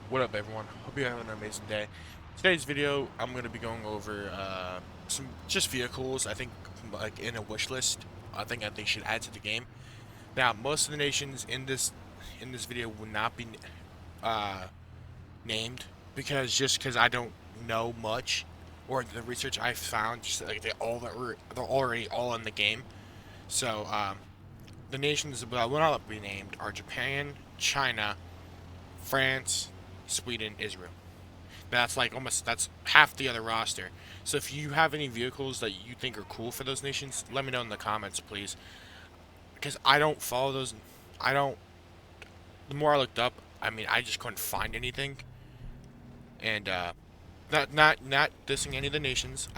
What up, everyone? Hope you're having an amazing day. Today's video, I'm going to be going over some just vehicles. I think, like in a wish list. I think that they should add to the game. Now, most of the nations in this video will not be uh, named because I don't know much, or the research I found just like they're already all in the game. So the nations that will not be named are Japan, China, France, Sweden, Israel. That's half the other roster. So if you have any vehicles that you think are cool for those nations, let me know in the comments, please. Because I don't follow those. I don't. The more I looked up, I mean, I just couldn't find anything. And not dissing any of the nations.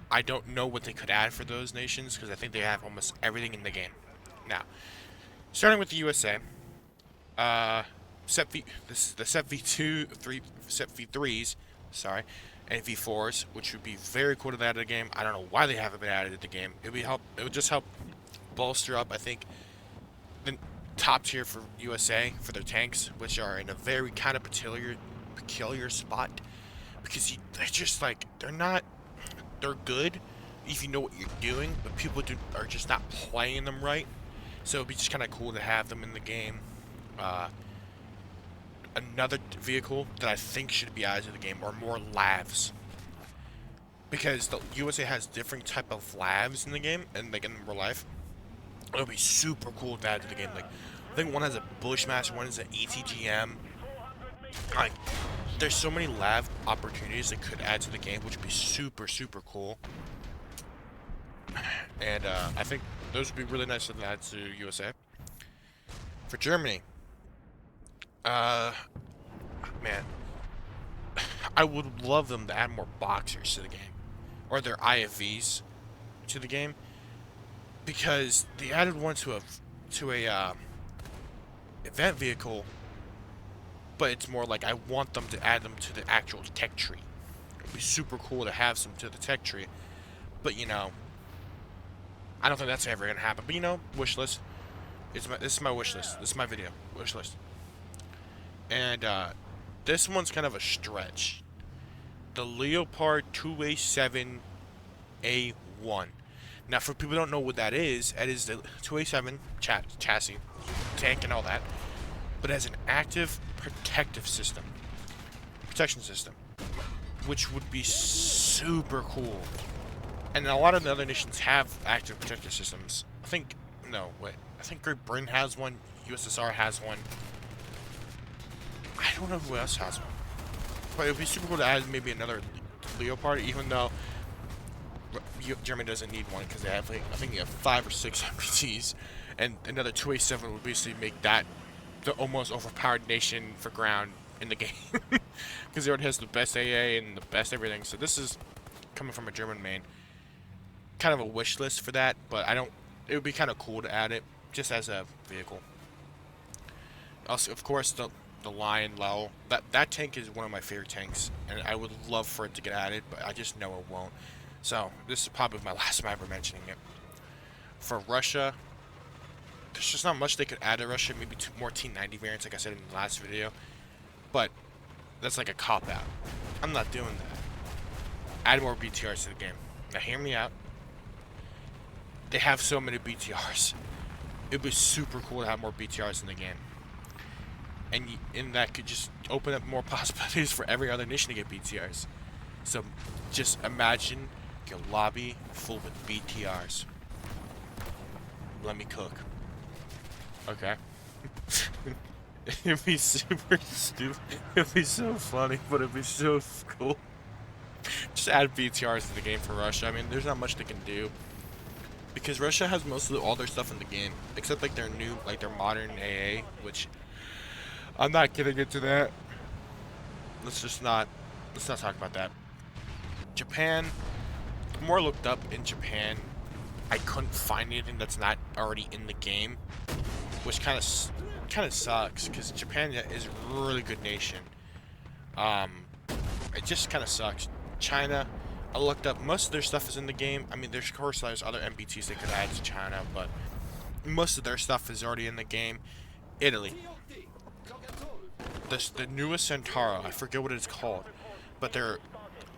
I don't know what they could add for those nations because I think they have almost everything in the game. Now, starting with the USA. The Set V3s, sorry, and V4s, which would be very cool to add to the game. I don't know why they haven't been added to the game. It would just help bolster up, I think, the top tier for USA for their tanks, which are in a very kind of peculiar spot because they're just like they're good if you know what you're doing, but are just not playing them right. So it'd be just kind of cool to have them in the game. Another vehicle that I think should be added to the game are more lavs, because the USA has different type of lavs in the game and like in real life. It'll be super cool to add to the game. Like I think one has a Bushmaster, one is an ETGM. Like there's so many lav opportunities that could add to the game, which would be super cool. And I think those would be really nice to add to USA. For Germany, man, I would love them to add more boxers to the game, or their IFVs to the game, because they added one to a event vehicle, but it's more like I want them to add them to the actual tech tree. It'd be super cool to have some to the tech tree, but I don't think that's ever gonna happen. But wish list. This is my wish list. This is my video wish list. And this one's kind of a stretch. The Leopard 2A7A1. Now, for people who don't know what that is the 2A7 chassis, tank, and all that. But it has an active protection system, which would be super cool. And a lot of the other nations have active protective systems. I think Great Britain has one. USSR has one. I don't know who else has one. But it would be super cool to add maybe another Leopard, even though Germany doesn't need one because they have, I think they have 5 or 6 MPTs. And another 2A7 would basically make that the almost overpowered nation for ground in the game. Because it already has the best AA and the best everything. So this is coming from a German main. Kind of a wish list for that, but it would be kind of cool to add it just as a vehicle. Also, of course, the Lion Lel. That tank is one of my favorite tanks, and I would love for it to get added, but I just know it won't. So this is probably my last time ever mentioning it. For Russia, there's just not much they could add to Russia. Maybe 2 more T90 variants, like I said in the last video, but that's like a cop out. I'm not doing that. Add more BTRs to the game. Now hear me out. They have so many BTRs. It'd be super cool to have more BTRs in the game. And that could just open up more possibilities for every other nation to get BTRs. So just imagine your lobby full with BTRs. Let me cook. Okay. It'd be super stupid. It'd be so funny, but it'd be so cool. Just add BTRs to the game for Russia. I mean, there's not much they can do, because Russia has most of all their stuff in the game, except like their modern AA, which I'm not getting into that. Let's not talk about that. Japan, the more I looked up in Japan, I couldn't find anything that's not already in the game, which kind of sucks, because Japan is a really good nation. It just kind of sucks. China, I looked up, most of their stuff is in the game. I mean, of course there's other MBTs they could add to China, but most of their stuff is already in the game. Italy. the newest Centauro. I forget what it's called, but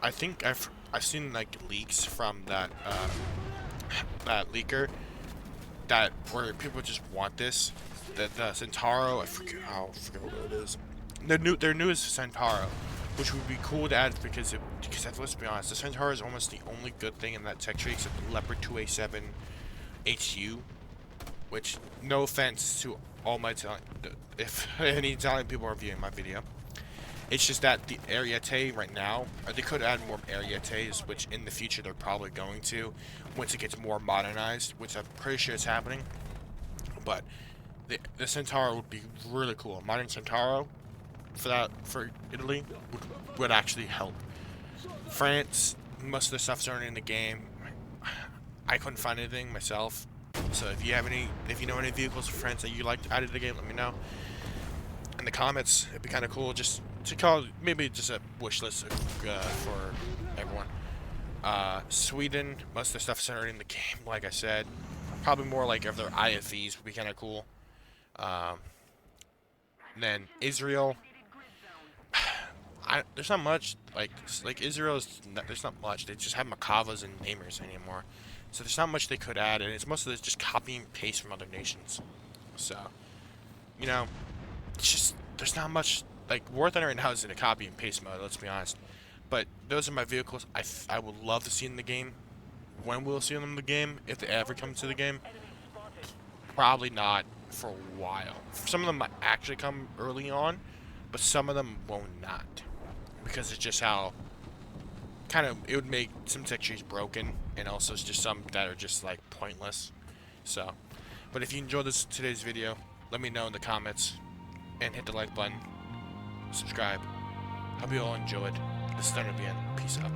I think I've seen like leaks from that leaker that where people just want this. The Centauro, I forget what it is. Their newest Centauro, which would be cool to add because let's be honest, the Centauro is almost the only good thing in that tech tree except the Leopard 2A7 HU. Which, no offense to all my Italian, if any Italian people are viewing my video, it's just that the Ariete right now, they could add more Arietes, which in the future they're probably going to, once it gets more modernized, which I'm pretty sure is happening. But the Centauro would be really cool. A modern Centauro for Italy would actually help. France, most of the stuff's already in the game. I couldn't find anything myself. So if you know any vehicles or friends that you like added to the game, let me know in the comments. It'd be kind of cool just to call maybe just a wish list for everyone. Sweden, most of the stuff's already in the game, like I said. Probably more like if their IFEs would be kind of cool. Then Israel. There's not much like there's not much. They just have Makavas and Namers anymore. So there's not much they could add, and it's most of this just copy and paste from other nations. So, you know, it's just, there's not much, like, War Thunder right now is in a copy and paste mode, let's be honest. But those are my vehicles I would love to see in the game. When we'll see them in the game, if they ever come to the game, probably not for a while. Some of them might actually come early on, but some of them will not. Because it's just how it would make some tech trees broken, and also it's just some that are just like pointless. So, but if you enjoyed today's video, let me know in the comments and hit the like button, subscribe. Hope you all enjoyed. This is ThunderBN. Peace out.